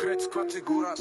Grecka Tiguras.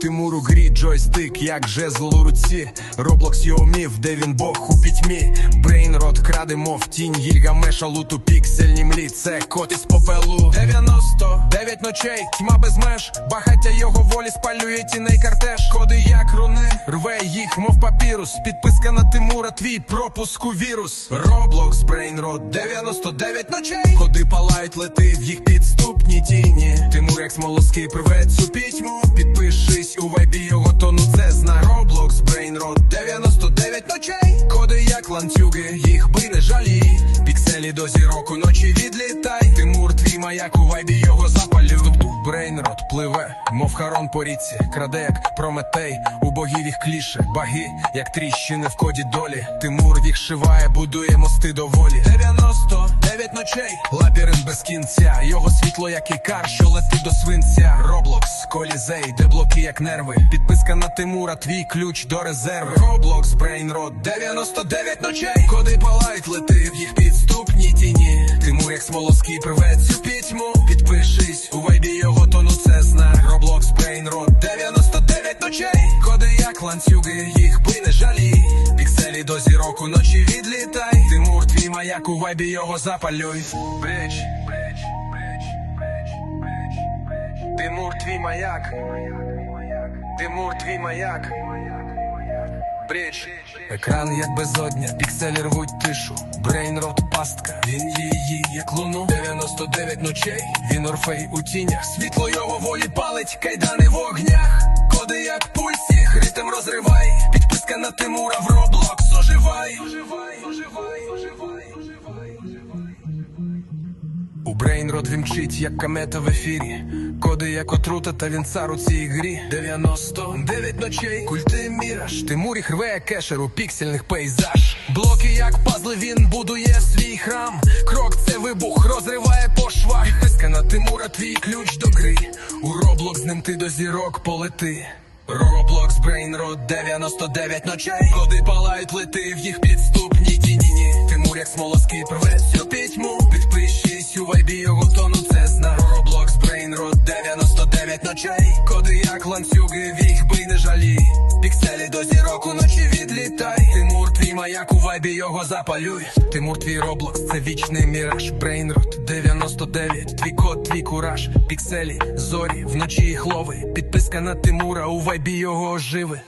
Тимур у грі, джойстик, як жезл у руці. Роблокс його міф, де він бог у пітьмі. Брейнрот краде, мов тінь Гільгамеша, луту піксельні млі. Це кот із попелу. 99 ночей, тьма без меж. Багаття його волі спалює тіней кортеж. Коди як руни, рве їх, мов папірус. Підписка на Тимура, твій пропуск у вірус. Роблокс, Брейнрот, 99 ночей. Коди палають, лети в їх підступні тіні. Тимур як смолоский приве цю пітьму. Підпишись у вайбі його тону, це знак. Роблокс, Брейнрот, 99 ночей. Коди як ланцюги, їх би не жалій. Пікселі до зірок уночі відлітай. Тимур твій маяк, у вайбі його запалю. Брейнрот пливе, мов Харон по річці. Краде як Прометей, у богів їх кліше. Баги, як тріщини в коді долі. Тимур їх шиває, будує мости до волі. 99 ночей, лабіринт без кінця. Його світло як ікар, що летить до свинця. Роблокс, колізей, де блоки як нерви. Підписка на Тимура, твій ключ до резерви. Роблокс, Брейнрот, 99 ночей. Коди палають, лети в їх підступні тіні. Тимур як смолоский приве цю пітьму. Підпишись, у вайбі його тону, це знак. Роблокс, Брейнрот, 99 ночей. Коди як ланцюги, їх би не жалій. Пікселі до зірок уночі відлітай. Тимур твій маяк, у вайбі його запалюй. Брич, Тимур твій маяк. Тимур твій маяк. Брич. Екран як безодня, пікселі рвуть тишу. Брейнрот пастка, він її як луну. 99 ночей, він орфей у тінях. Світло його волі палить, кайдани в огнях. Коди як пульс, їх ритм розривай. Підписка на Тимура в Роблокс, оживай. У Брейнрот він мчить, як комета в ефірі. Коди як отрута, та він цар у цій грі. 99 ночей, культи міраж. Тимур їх рве, як кешер у піксельних пейзаж. Блоки як пазли, він будує свій храм. Крок це вибух, розриває по швах. Підписка на Тимура, твій ключ до гри. У Роблокс з ним ти до зірок полети. Роблокс, Брейнрот, 99 ночей. Коди палають, лети в їх підступні тіні. Тимур як смолоский приве цю пітьму. Підпишись, у вайбі його тону, це знак. Роблокс, Брейнрот, 99 ночей. Коди як ланцюги, в їх би не жалій. Пікселі до зірок уночі відлітай. Тимур твій маяк, у вайбі його запалюй. Тимур твій Роблокс, це вічний міраж. Брейнрот, 99, твій код, твій кураж. Пікселі, зорі, вночі їх лови. Підписка на Тимура, у вайбі його оживи.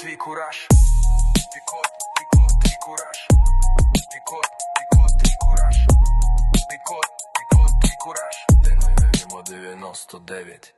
Твій кураж. Пікот, твій кураж. Пікот, твій кураж. Пікот, твій кураж. Ти не 99.